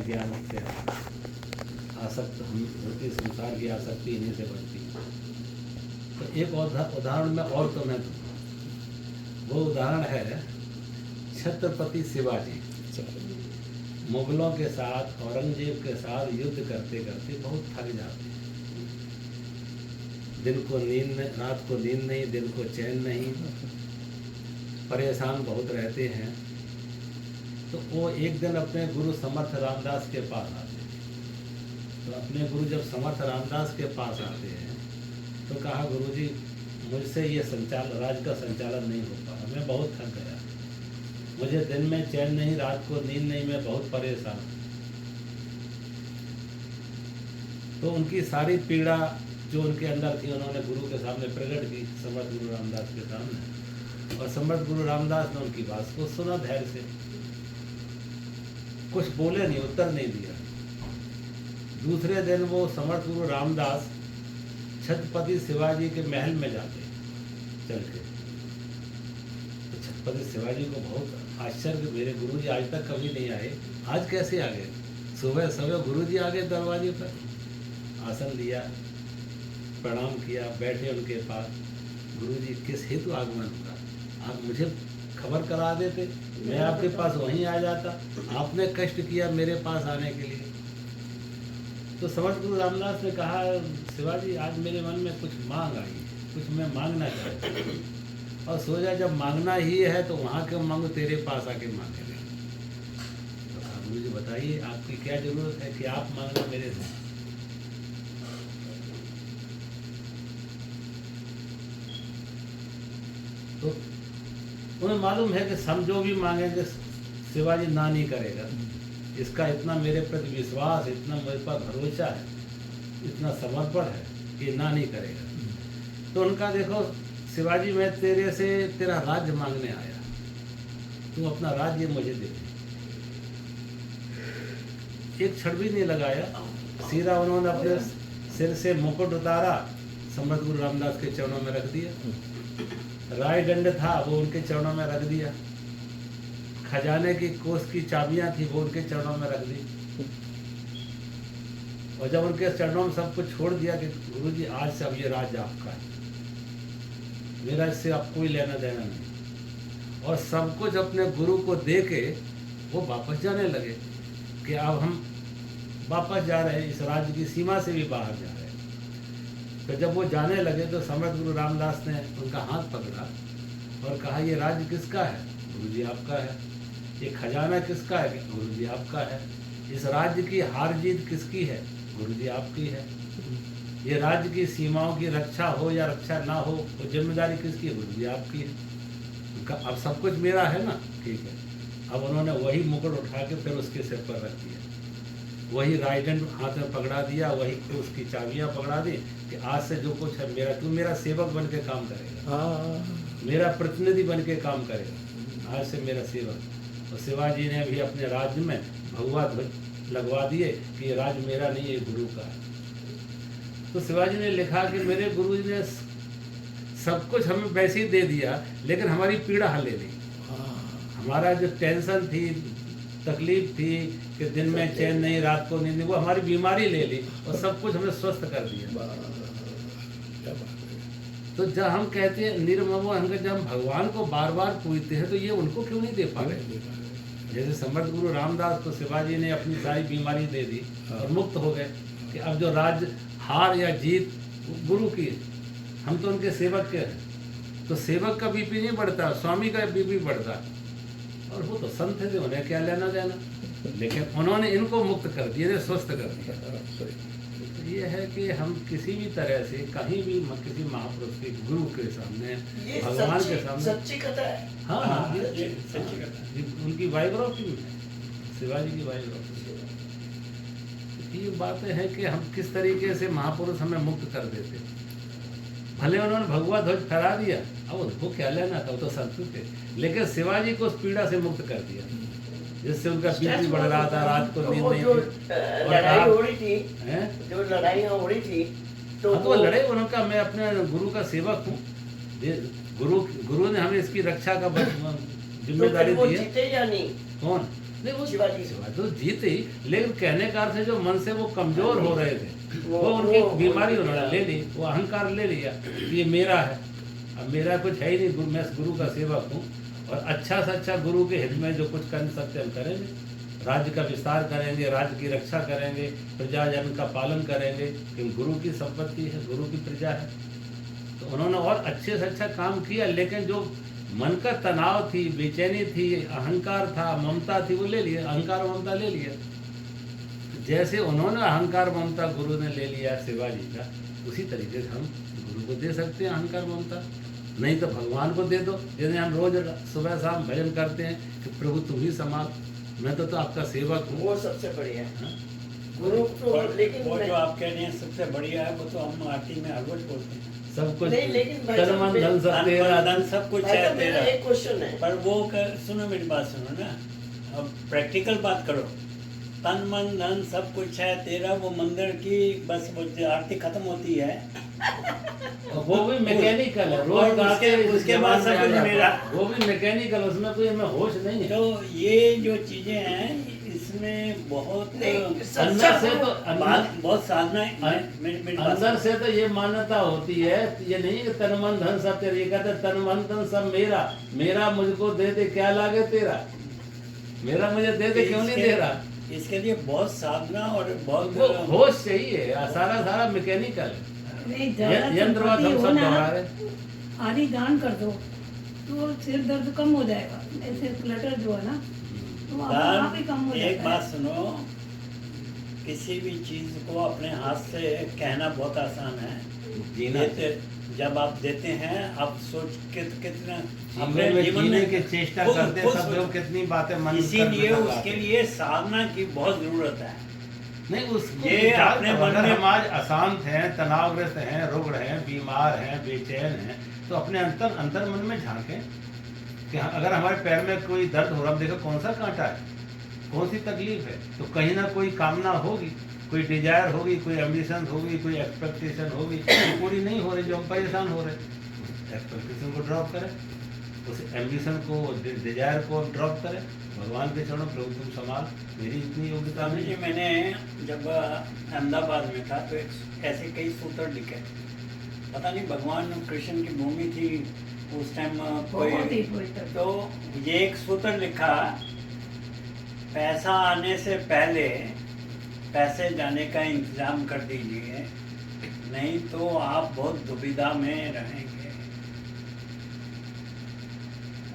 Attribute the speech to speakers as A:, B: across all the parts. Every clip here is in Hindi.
A: ज्ञान से आसक्त हम होती, संसार की आसक्ति इन्हीं से बढ़ती है। तो एक उदाहरण में और तो मैं दूंगा, वो उदाहरण है छत्रपति शिवाजी। मुगलों के साथ, औरंगजेब के साथ युद्ध करते करते बहुत थक जाते हैं। दिन को नींद, रात को नींद नहीं, दिन को चैन नहीं, परेशान बहुत रहते हैं। तो वो एक दिन अपने गुरु समर्थ रामदास के पास आते हैं। तो अपने गुरु जब समर्थ रामदास के पास आते हैं तो कहा, गुरुजी मुझसे ये राज का संचालन नहीं हो पा रहा, मैं बहुत थक गया, मुझे दिन में चैन नहीं, रात को नींद नहीं, मैं बहुत परेशान हूँ। तो उनकी सारी पीड़ा जो उनके अंदर थी उन्होंने गुरु के सामने प्रकट की, समर्थ गुरु रामदास के सामने। और समर्थ गुरु रामदास ने उनकी बात को सुना धैर्य से, कुछ बोले नहीं, उत्तर नहीं दिया। दूसरे दिन वो समर्थ गुरु रामदास छत्रपति शिवाजी के महल में जाते चल के। तो छत्रपति शिवाजी को बहुत आश्चर्य, मेरे गुरुजी आज तक कभी नहीं आए, आज कैसे आ गए? सुबह सुबह गुरुजी आ गए दरवाजे पर, आसन लिया, प्रणाम किया, बैठे उनके पास। गुरुजी किस हेतु आगमन हुआ? आप मुझे खबर करा देते, मैं आपके पास वहीं आ जाता, आपने कष्ट किया मेरे पास आने के लिए। तो समर्थ गुरु रामदास ने कहा, शिवाजी आज मेरे मन में कुछ मांग आई, कुछ मैं मांगना चाहता हूँ। और सोचा जब मांगना ही है तो वहाँ क्यों मांगो, तेरे पास आके मांगेंगे। तो कहा, गुरुजी बताइए आपकी क्या जरूरत है कि आप मांगना मेरे से। तो उन्हें मालूम है कि समझो भी मांगेंगे शिवाजी ना नहीं करेगा, इसका इतना मेरे प्रति विश्वास, इतना मेरे पर भरोसा है, इतना समर्पण है कि ना नहीं करेगा। तो उनका देखो, शिवाजी मैं तेरे से तेरा राज्य मांगने आया, तू अपना राज्य मुझे दे। एक क्षण भी नहीं लगाया, सीधा उन्होंने अपने सिर से मुकुट उतारा, समर्थ गुरु रामदास के चरणों में रख दिया। राय दंड था वो उनके चरणों में रख दिया। खजाने की कोष की चाबियां थी वो उनके चरणों में रख दी। और जब उनके चरणों में सब कुछ छोड़ दिया कि गुरुजी आज से अब ये राज्य आपका है, मेरा इससे अब कोई लेना देना नहीं, और सब कुछ अपने गुरु को दे के वो वापस जाने लगे कि अब हम वापस जा रहे हैं, इस राज्य की सीमा से भी बाहर जा रहे हैं। तो जब वो जाने लगे तो समर्थ गुरु रामदास ने उनका हाथ पकड़ा और कहा, ये राज्य किसका है? गुरुजी आपका है। ये खजाना किसका है? गुरुजी आपका है। इस राज्य की हार जीत किसकी है? गुरुजी आपकी है। ये राज्य की सीमाओं की रक्षा हो या रक्षा ना हो, वो जिम्मेदारी किसकी है? गुरुजी आपकी है। अब सब कुछ मेरा है ना, ठीक है। अब उन्होंने वही मुकुट उठा के फिर उसके सिर पर रख दिया, वही राइडंड हाथ में पकड़ा दिया, वही उसकी चाबियां पकड़ा दी कि आज से जो कुछ है मेरा, तू मेरा सेवक बन के काम करेगा, मेरा प्रतिनिधि बन के काम करेगा, आज से मेरा सेवक। और शिवाजी ने भी अपने राज्य में भगवा ध्वज लगवा दिए कि ये राज्य मेरा नहीं, ये गुरु का है। तो शिवाजी ने लिखा कि मेरे गुरु जी ने सब कुछ हमें वैसे ही दे दिया, लेकिन हमारी पीड़ा हल ले ली। हमारा जो टेंशन थी, तकलीफ थी कि दिन में चैन नहीं, रात को नींद नहीं, वो हमारी बीमारी ले ली और सब कुछ हमें स्वस्थ कर दिया। तो जब हम कहते हैं निर्ममो अहंकार, जब हम भगवान को बार बार पूजते हैं तो ये उनको क्यों नहीं दे पा रहे? जैसे समर्थ गुरु रामदास को शिवाजी ने अपनी सारी बीमारी दे दी और मुक्त हो गए कि अब जो राज्य हार या जीत गुरु की, हम तो उनके सेवक के हैं। तो सेवक का बीपी नहीं बढ़ता, स्वामी का बीपी बढ़ता, और वो तो संत थे, उन्हें क्या लेना देना। लेकिन उन्होंने इनको मुक्त कर दिया, स्वस्थ कर दिया। ये है कि हम किसी भी तरह से कहीं भी किसी महापुरुष के, गुरु के सामने, भगवान के सामने,
B: सच्ची कथा है।
A: हाँ हाँ, सच्ची कथा, उनकी बायोग्राफी में, शिवाजी की बायोग्राफी। ये बातें हैं कि हम किस तरीके से महापुरुष हमें मुक्त कर देते। भले उन्होंने भगवा ध्वज फहरा दिया, अब उनको क्या लेना था, वो तो संत थे, लेकिन शिवाजी को उस पीड़ा से मुक्त कर दिया, जिससे उनका बीपी बढ़ रहा था, रात को नींद नहीं थी।
B: लड़ाई हो रही थी, जो लड़ाइयाँ हो रही थी, तो
A: वो लड़े, उनका मैं अपने गुरु का सेवक हूँ, गुरु ने हमें इसकी रक्षा का जिम्मेदारी दी है।
B: जीते या नहीं?
A: कौन? नहीं वो
B: शिवाजी।
A: तो जीते ही, लेकिन कहने का अर्थ है जो मन से वो कमजोर हो रहे थे,
B: वो-
A: वो उनकी
B: वो-
A: बीमारी
B: वो-
A: उन्होंने ले ली, वो अहंकार ले लिया कि ये मेरा है। अब मेरा कुछ है ही नहीं, मैं गुरु का सेवक हूँ, और अच्छा से अच्छा गुरु के हित में जो कुछ कर सकते हम करेंगे, राज्य का विस्तार करेंगे, राज्य की रक्षा करेंगे, प्रजाजन का पालन करेंगे, क्योंकि गुरु की संपत्ति है, गुरु की प्रजा है। तो उन्होंने और अच्छे से अच्छा काम किया, लेकिन जो मन का तनाव थी, बेचैनी थी, अहंकार था, ममता थी, वो ले लिया, अहंकार ममता ले लिया। जैसे उन्होंने अहंकार ममता गुरु ने ले लिया शिवाजी का, उसी तरीके से हम गुरु को दे सकते हैं अहंकार ममता, नहीं तो भगवान को दे दो। जैसे हम रोज सुबह शाम भजन करते हैं कि प्रभु तुम ही संभाल, मैं तो आपका सेवक हूँ।
B: वो सबसे बढ़िया है
A: हाँ?
B: गुरु तो, लेकिन
C: वो
B: मैं-
C: जो आप कह रहे हैं सबसे बढ़िया है, वो तो हम आरती में हर रोज बोलते हैं।
A: सब कुछ
B: नहीं, लेकिन भाई
A: तन
B: साहब,
A: मन धन सब
C: धन
A: तेरा।
C: धन सब कुछ
B: भाई
C: है
B: साहब, मेरा
C: तेरा।
B: एक क्वेश्चन है।
C: पर वो सुनो मेरी बात सुनो ना, अब प्रैक्टिकल बात करो। तन मन धन सब कुछ है तेरा, वो मंदिर की बस वो जो आरती खत्म होती है,
A: वो भी मैकेनिकल है,
C: और
A: रोज गाते हैं,
C: उसके बाद सब कुछ मेरा।
A: वो भी मैकेनिकल, उसमें कोई हमें होश नहीं है।
C: तो ये जो चीजें हैं इसमें बहुत
B: नहीं,
A: अंदर से तो
C: बहुत साधना है। मेरी बात
A: अंदर से तो ये मान्यता होती है, ये नहीं कि तन मन धन सब तेरा, ये कहते हैं तन मन धन सब मेरा, मेरा मुझको दे दे क्या लागे तेरा, मेरा मुझे दे दे क्यों नहीं दे रहा।
C: इसके लिए बहुत साधना और
A: वो
C: बहुत
A: होश चाहिए, सारा सारा मैकेनिकल है।
D: नहीं, ज्यादा
A: यंत्रवत हम
D: चपाती
A: सब
D: हो ना,
A: दोहरा रहे।
D: आदि दान कर दो तो सिर दर्द कम हो जाएगा। ऐसे क्लटर जो है ना, तो आप ही कम हो
C: दान। एक
D: जाता
C: बात
D: है।
C: सुनो, किसी भी चीज को अपने हाथ से कहना बहुत आसान है,
A: जीना
C: जब आप देते हैं आप सोच के कितना
A: अपने जीने की चेष्टा
C: खुद-
A: करते
C: खुद
A: हैं, सब
C: सोचो।
A: लोग कितनी बातें मन
C: इसीलिए
A: कर
C: उसके लिए साधना की बहुत जरूरत है।
A: नहीं, उसको
C: ये
A: विचार
C: अपने
A: करो,
C: मन
A: अगर
C: में-
A: हम आज अशांत हैं, तनावग्रस्त हैं, रुग्ण हैं, बीमार हैं, बेचैन हैं, तो अपने अंतर मन में झांकें कि अगर हमारे पैर में कोई दर्द हो रहा है, देखो कौन सा कांटा है, कौन सी तकलीफ है, तो कहीं ना कोई कामना होगी, कोई डिजायर होगी, कोई एम्बिशन होगी, कोई एक्सपेक्टेशन होगी, जो पूरी नहीं हो रही, जो हम परेशान हो रहे, एक्सपेक्टेशन को ड्रॉप करें, उस एम्बिशन को, डिजायर को ड्रॉप करें, भगवान के चरणों प्रभु तुम संभाल, मेरी इतनी योग्यता
C: स्वामी
A: नहीं
C: जी,
A: है।
C: मैंने जब अहमदाबाद में था तो ऐसे कई सूत्र लिखे, पता नहीं भगवान कृष्ण की भूमि थी उस टाइम
D: बहुत ही
C: कोई,
D: पवित्र।
C: तो ये एक सूत्र लिखा, पैसा आने से पहले पैसे जाने का इंतजाम कर दीजिए, नहीं तो आप बहुत दुविधा में रहेंगे।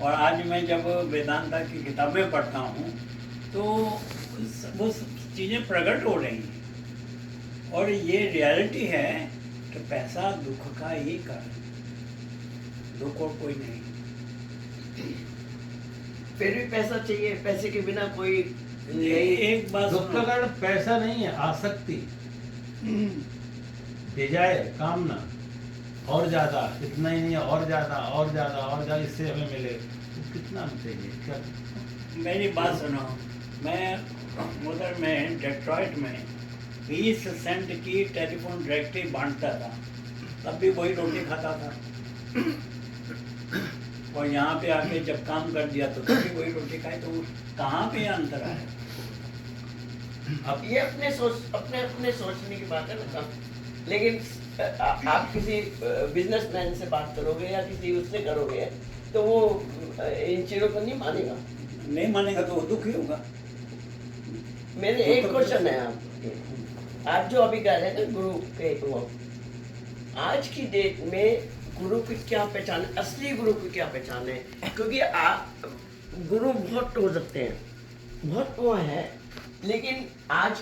C: और आज मैं जब वेदांता की किताबें पढ़ता हूँ तो वो चीज़ें प्रकट हो रही हैं, और ये रियलिटी है कि पैसा दुख का ही कारण, दुख और कोई नहीं।
B: फिर भी पैसा चाहिए, पैसे के बिना कोई नहीं।
C: एक बात
A: दुख का
C: सुनो,
A: कारण पैसा नहीं है, आसक्ति, डिजायर, कामना, और ज्यादा, इतना ही नहीं है, और ज्यादा और ज्यादा और ज्यादा, इससे हमें मिले, तो कितना हमें चाहिए क्या?
C: मेरी बात सुनो, मैं उधर में डेट्रॉइट में 20 सेंट की टेलीफोन डायरेक्टरी बांटता था, तब भी वही रोटी खाता था, और यहाँ पे आके जब काम कर दिया तो तब भी वही रोटी खाई, तो कहाँ पे अंतर है?
A: अब
B: ये अपने सोचने की बात है ना साहब। लेकिन आप किसी बिजनेसमैन से बात करोगे या किसी उससे करोगे तो वो इन चीजों को नहीं मानेगा।
C: नहीं मानेगा तो वो दुखी होगा।
B: मेरे एक क्वेश्चन है आप जो अभी कह रहे थे गुरु के वो, आज की डेट में गुरु की क्या पहचान है, असली गुरु की क्या पहचान है? क्योंकि आप गुरु बहुत हो सकते हैं, बहुत वो है, लेकिन आज